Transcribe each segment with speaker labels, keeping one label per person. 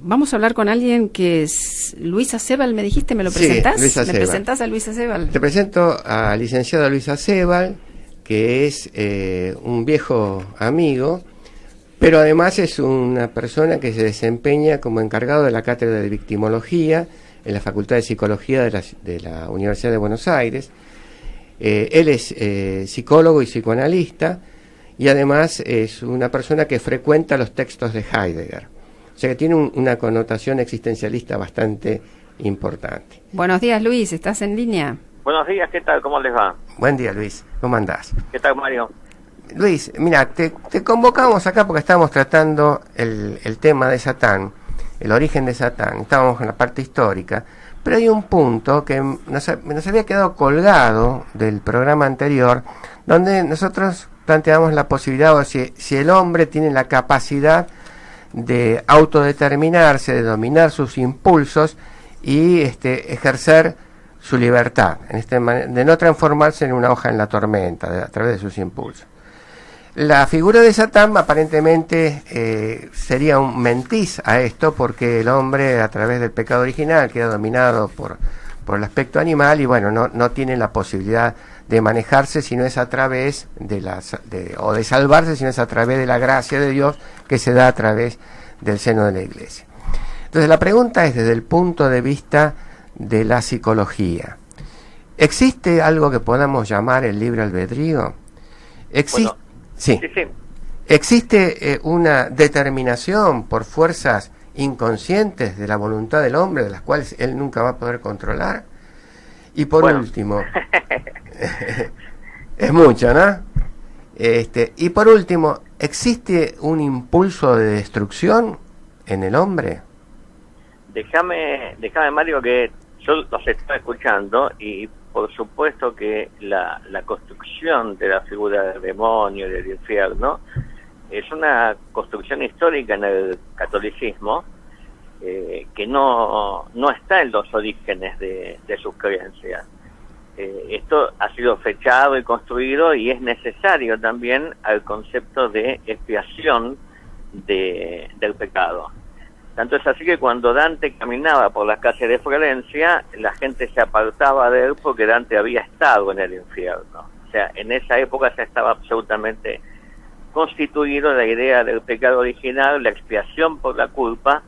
Speaker 1: Vamos a hablar con alguien que es Luis Acebal, me dijiste, ¿me lo
Speaker 2: Sí,
Speaker 1: presentás?
Speaker 2: Luis Acebal.
Speaker 1: ¿Me presentás a Luis Acebal?
Speaker 2: Te presento al licenciado Luis Acebal, que es un viejo amigo, pero además es una persona que se desempeña como encargado de la cátedra de victimología en la Facultad de Psicología de la Universidad de Buenos Aires. Él es psicólogo y psicoanalista, y además es una persona que frecuenta los textos de Heidegger. O sea que tiene una connotación existencialista bastante importante.
Speaker 1: Buenos días, Luis, ¿estás en línea?
Speaker 3: Buenos días, ¿qué tal? ¿Cómo les va?
Speaker 2: Buen día, Luis. ¿Cómo andás?
Speaker 3: ¿Qué tal, Mario?
Speaker 2: Luis, mira, te convocamos acá porque estábamos tratando el tema de Satán, el origen de Satán. Estábamos en la parte histórica, pero hay un punto que nos había quedado colgado del programa anterior, donde nosotros planteamos la posibilidad de si el hombre tiene la capacidad de autodeterminarse, de dominar sus impulsos y ejercer su libertad, de no transformarse en una hoja en la tormenta a través de sus impulsos. La figura de Satán aparentemente sería un mentiz a esto, porque el hombre, a través del pecado original, queda dominado por el aspecto animal y bueno, no tiene la posibilidad de manejarse sino es a través o de salvarse sino es a través de la gracia de Dios que se da a través del seno de la Iglesia. Entonces la pregunta es desde el punto de vista de la psicología. ¿Existe algo que podamos llamar el libre albedrío?
Speaker 3: Bueno,
Speaker 2: sí. ¿Existe una determinación por fuerzas inconscientes de la voluntad del hombre, de las cuales él nunca va a poder controlar? Y por último, es mucho, ¿no? Y por último, ¿existe un impulso de destrucción en el hombre?
Speaker 3: Déjame, Mario, que yo los estoy escuchando y por supuesto que la construcción de la figura del demonio y del infierno es una construcción histórica en el catolicismo que no está en los orígenes de sus creencias. Esto ha sido fechado y construido y es necesario también al concepto de expiación del pecado. Tanto es así que cuando Dante caminaba por las calles de Florencia, la gente se apartaba de él porque Dante había estado en el infierno. O sea, en esa época ya estaba absolutamente constituido la idea del pecado original, la expiación por la culpa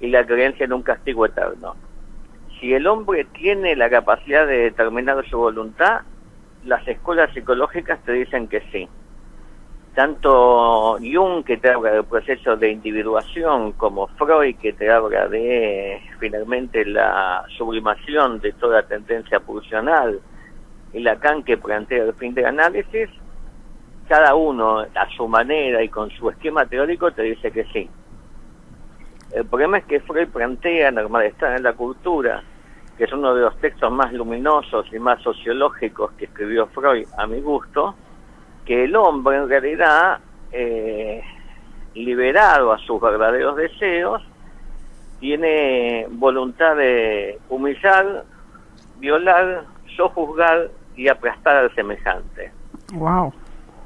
Speaker 3: y la creencia en un castigo eterno. Si el hombre tiene la capacidad de determinar su voluntad, las escuelas psicológicas te dicen que sí. Tanto Jung, que te habla del proceso de individuación, como Freud, que te habla de finalmente la sublimación de toda tendencia pulsional, y Lacan, que plantea el fin del análisis, cada uno a su manera y con su esquema teórico te dice que sí. El problema es que Freud plantea en El malestar en la cultura, que es uno de los textos más luminosos y más sociológicos que escribió Freud, a mi gusto, que el hombre en realidad, liberado a sus verdaderos deseos, tiene voluntad de humillar, violar, sojuzgar y aplastar al semejante.
Speaker 1: Wow.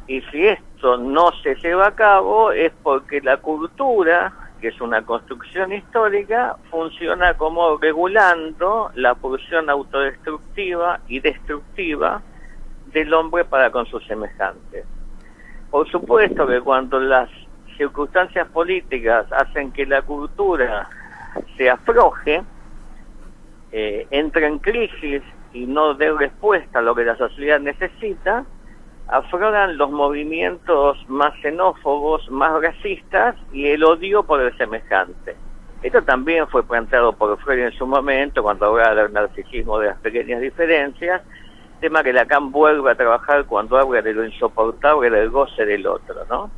Speaker 3: Y si esto no se lleva a cabo es porque la cultura, que es una construcción histórica, funciona como regulando la pulsión autodestructiva y destructiva del hombre para con sus semejantes. Por supuesto que cuando las circunstancias políticas hacen que la cultura se afloje, entre en crisis y no dé respuesta a lo que la sociedad necesita, afloran los movimientos más xenófobos, más racistas y el odio por el semejante. Esto también fue planteado por Freud en su momento, cuando hablaba del narcisismo de las pequeñas diferencias, tema que Lacan vuelve a trabajar cuando habla de lo insoportable del goce del otro, ¿no?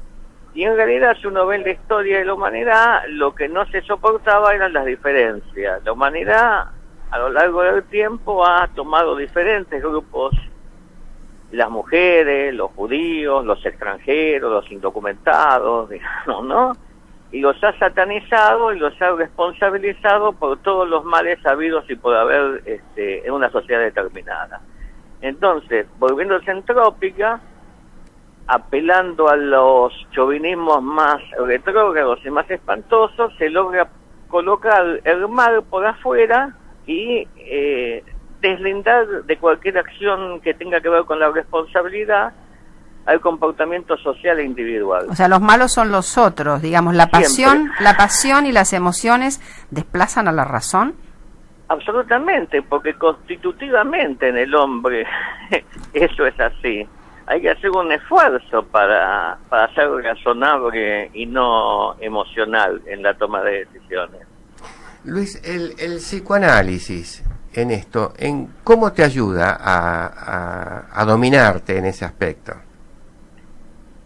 Speaker 3: Y en realidad, si uno ve la historia de la humanidad, lo que no se soportaba eran las diferencias. La humanidad, a lo largo del tiempo, ha tomado diferentes grupos, las mujeres, los judíos, los extranjeros, los indocumentados, digamos, ¿no? Y los ha satanizado y los ha responsabilizado por todos los males habidos y por haber en una sociedad determinada. Entonces, volviéndose entrópica, apelando a los chauvinismos más retrógrados y más espantosos, se logra colocar el mar por afuera y deslindar de cualquier acción que tenga que ver con la responsabilidad al comportamiento social e individual.
Speaker 1: O sea, los malos son los otros, digamos, la pasión y las emociones desplazan a la razón.
Speaker 3: Absolutamente, porque constitutivamente en el hombre eso es así. Hay que hacer un esfuerzo para ser razonable y no emocional en la toma de decisiones.
Speaker 2: Luis, el psicoanálisis en esto, ¿cómo te ayuda a dominarte en ese aspecto?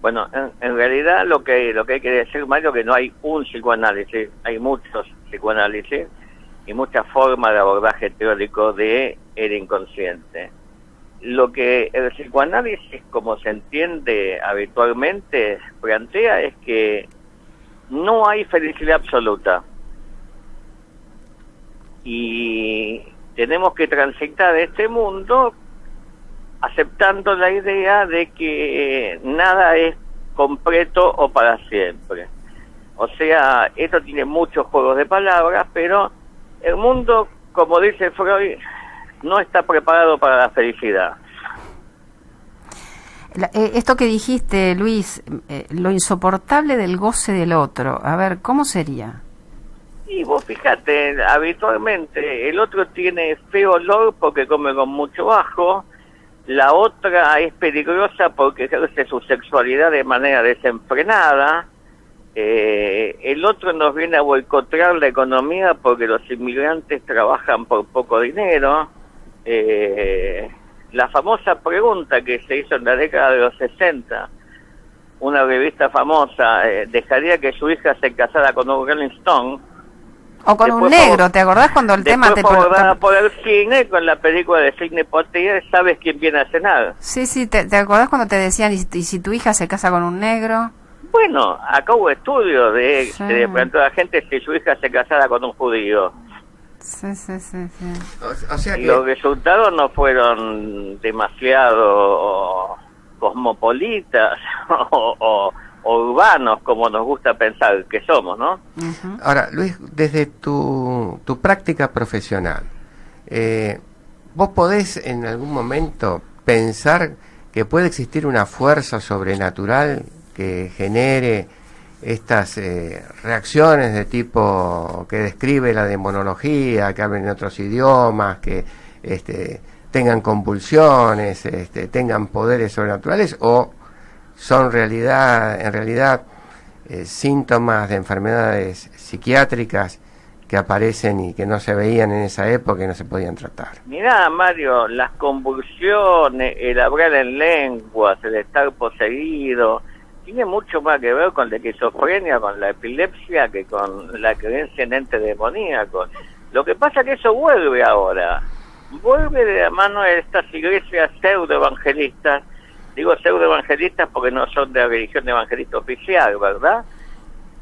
Speaker 3: Bueno, en realidad lo que hay que decir, Mario, que no hay un psicoanálisis, hay muchos psicoanálisis y muchas formas de abordaje teórico de el inconsciente. Lo que el psicoanálisis, como se entiende habitualmente, plantea es que no hay felicidad absoluta y tenemos que transitar este mundo aceptando la idea de que nada es completo o para siempre. O sea, esto tiene muchos juegos de palabras, pero el mundo, como dice Freud, no está preparado para la felicidad.
Speaker 1: Esto que dijiste, Luis, lo insoportable del goce del otro, a ver, ¿cómo sería?
Speaker 3: Y vos fíjate, habitualmente el otro tiene feo olor porque come con mucho ajo, la otra es peligrosa porque ejerce su sexualidad de manera desenfrenada, el otro nos viene a boicotear la economía porque los inmigrantes trabajan por poco dinero. La famosa pregunta que se hizo en la década de los 60, una revista famosa, ¿dejaría que su hija se casara con un Rolling Stone?
Speaker 1: O con un negro, ¿te acordás cuando el tema te...
Speaker 3: por el cine, con la película de Sidney Poitier, ¿sabes quién viene a cenar?
Speaker 1: Sí, ¿te acordás cuando te decían, y si tu hija se casa con un negro?
Speaker 3: Bueno, acá hubo estudios se le preguntó a la gente si su hija se casara con un judío.
Speaker 1: Sí.
Speaker 2: O sea que...
Speaker 3: Los resultados no fueron demasiado cosmopolitas o urbanos como nos gusta pensar que somos, ¿no?
Speaker 1: Uh-huh.
Speaker 2: Ahora, Luis, desde tu práctica profesional, ¿vos podés en algún momento pensar que puede existir una fuerza sobrenatural que genere estas reacciones de tipo que describe la demonología, que hablen en otros idiomas, que tengan convulsiones, tengan poderes sobrenaturales, o son en realidad síntomas de enfermedades psiquiátricas que aparecen y que no se veían en esa época y no se podían tratar?
Speaker 3: Mirá, Mario, las convulsiones, el hablar en lenguas, el estar poseído, tiene mucho más que ver con la esquizofrenia, con la epilepsia, que con la creencia en entes demoníacos. Lo que pasa es que eso vuelve ahora. Vuelve de la mano de estas iglesias pseudoevangelistas. Digo pseudoevangelistas porque no son de la religión evangelista oficial, ¿verdad?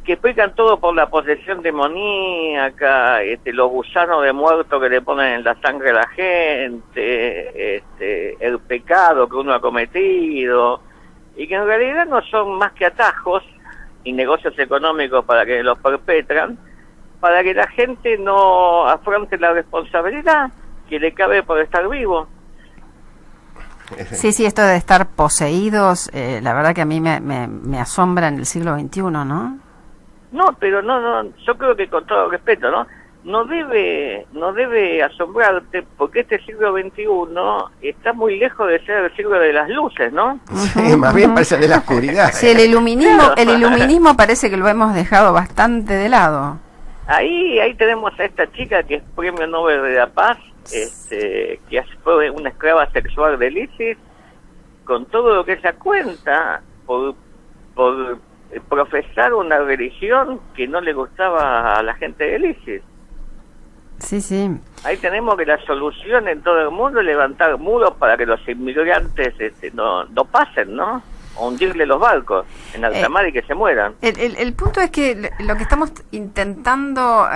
Speaker 3: Que explican todo por la posesión demoníaca, los gusanos de muerto que le ponen en la sangre a la gente, el pecado que uno ha cometido, y que en realidad no son más que atajos y negocios económicos para que los perpetran, para que la gente no afronte la responsabilidad que le cabe por estar vivo.
Speaker 1: Sí, esto de estar poseídos, la verdad que a mí me asombra en el siglo XXI, ¿no?
Speaker 3: No, pero no, yo creo que con todo respeto, no debe asombrarte, porque este siglo XXI está muy lejos de ser el siglo de las luces, ¿no?
Speaker 2: Sí, más bien parece de la oscuridad.
Speaker 1: Sí, el iluminismo parece que lo hemos dejado bastante de lado.
Speaker 3: Ahí tenemos a esta chica que es Premio Nobel de la Paz, que fue una esclava sexual de ISIS, con todo lo que ella cuenta por profesar una religión que no le gustaba a la gente de ISIS.
Speaker 1: Sí.
Speaker 3: Ahí tenemos que la solución en todo el mundo es levantar muros para que los inmigrantes no pasen, ¿no? O hundirle los barcos en alta mar y que se mueran.
Speaker 1: El punto es que lo que estamos intentando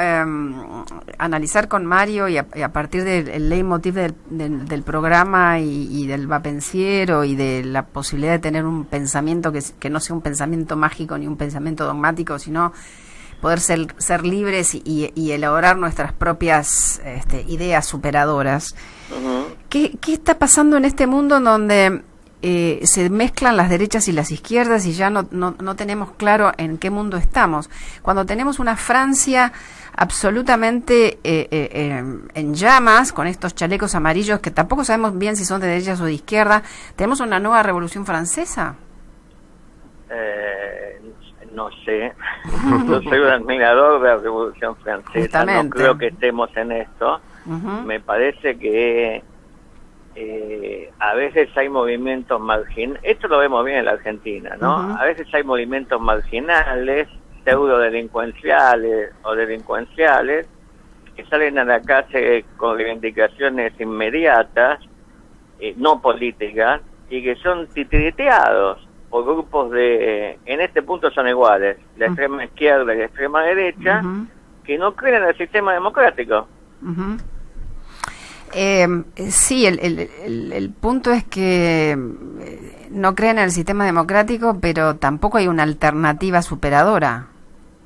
Speaker 1: analizar con Mario y a partir del leitmotiv del programa y del vapenciero y de la posibilidad de tener un pensamiento que no sea un pensamiento mágico ni un pensamiento dogmático, sino poder ser libres y elaborar nuestras propias ideas superadoras. ¿Qué está pasando en este mundo en donde se mezclan las derechas y las izquierdas y ya no tenemos claro en qué mundo estamos? Cuando tenemos una Francia absolutamente en llamas, con estos chalecos amarillos que tampoco sabemos bien si son de derechas o de izquierda, ¿tenemos una nueva revolución francesa?
Speaker 3: No sé. Yo soy un admirador de la revolución francesa.
Speaker 1: Justamente.
Speaker 3: No creo que estemos en esto. Me parece que a veces hay movimientos marginales. Esto lo vemos bien en la Argentina, ¿no? A veces hay movimientos marginales, pseudo-delincuenciales o delincuenciales, que salen a la calle con reivindicaciones inmediatas, no políticas, y que son titiriteados por grupos en este punto son iguales, la extrema izquierda y la extrema derecha, que no creen en el sistema democrático.
Speaker 1: Sí, el punto es que no creen en el sistema democrático, pero tampoco hay una alternativa superadora.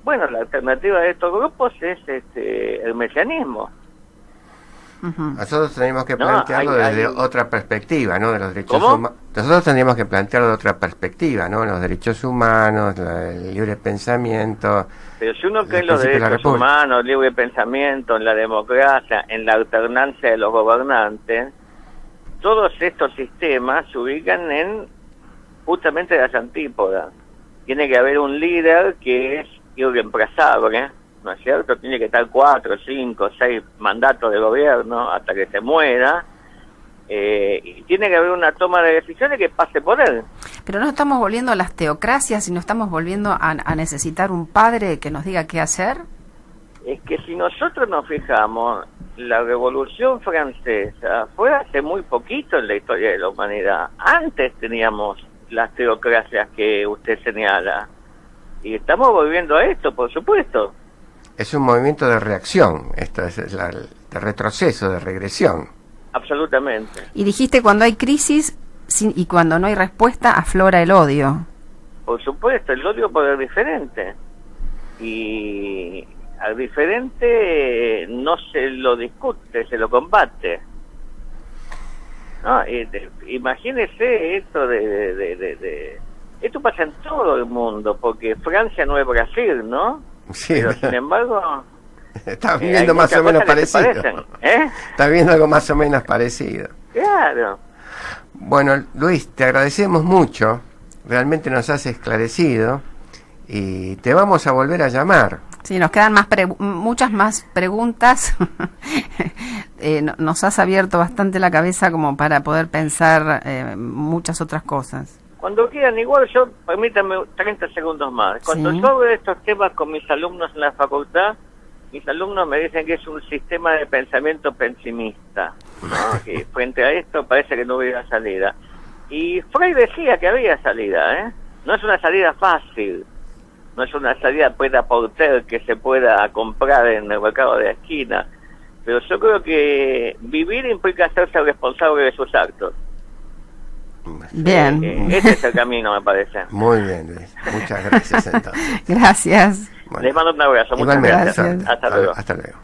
Speaker 3: Bueno, la alternativa de estos grupos es el mesianismo.
Speaker 2: Nosotros tenemos que plantearlo desde otra perspectiva, ¿no? De los derechos humanos. Nosotros tendríamos que plantearlo de otra perspectiva, ¿no? Los derechos humanos, el libre pensamiento.
Speaker 3: Pero si uno cree en los derechos humanos, el libre pensamiento, en la democracia, en la alternancia de los gobernantes, todos estos sistemas se ubican en justamente las antípodas. Tiene que haber un líder que es irreemplazable, ¿no es cierto? Tiene que estar 4, 5, 6 mandatos de gobierno hasta que se muera, y tiene que haber una toma de decisiones que pase por él.
Speaker 1: Pero no estamos volviendo a las teocracias, sino estamos volviendo a necesitar un padre que nos diga qué hacer.
Speaker 3: Es que si nosotros nos fijamos, la Revolución Francesa fue hace muy poquito en la historia de la humanidad. Antes teníamos las teocracias que usted señala, y estamos volviendo a esto, por supuesto.
Speaker 2: Es un movimiento de reacción, esto es de retroceso, de regresión.
Speaker 3: Absolutamente.
Speaker 1: Y dijiste, cuando hay crisis y cuando no hay respuesta, aflora el odio.
Speaker 3: Por supuesto, el odio por el diferente. Y al diferente no se lo discute, se lo combate. No, imagínese esto esto pasa en todo el mundo, porque Francia no es Brasil, ¿no?
Speaker 2: Sí,
Speaker 3: pero sin embargo
Speaker 2: está viendo más o menos parecido. Está viendo algo más o menos parecido.
Speaker 3: Claro.
Speaker 2: Bueno, Luis, te agradecemos mucho, realmente nos has esclarecido y te vamos a volver a llamar.
Speaker 1: Sí, nos quedan muchas más preguntas. Nos has abierto bastante la cabeza como para poder pensar muchas otras cosas.
Speaker 3: Cuando quieran, igual permítanme 30 segundos más. Cuando yo hablo de estos temas con mis alumnos en la facultad, mis alumnos me dicen que es un sistema de pensamiento pesimista, ¿no? Que frente a esto parece que no hubiera salida. Y Freud decía que había salida, No es una salida fácil, no es una salida prêt-à-porter que se pueda comprar en el mercado de la esquina, pero yo creo que vivir implica hacerse responsable de sus actos.
Speaker 1: Bien.
Speaker 3: Ese es el camino, me parece.
Speaker 2: Muy bien, Luis. Muchas gracias, entonces.
Speaker 1: Gracias.
Speaker 3: Bueno, les mando un abrazo. Muchas gracias. Hasta luego.
Speaker 2: Hasta luego.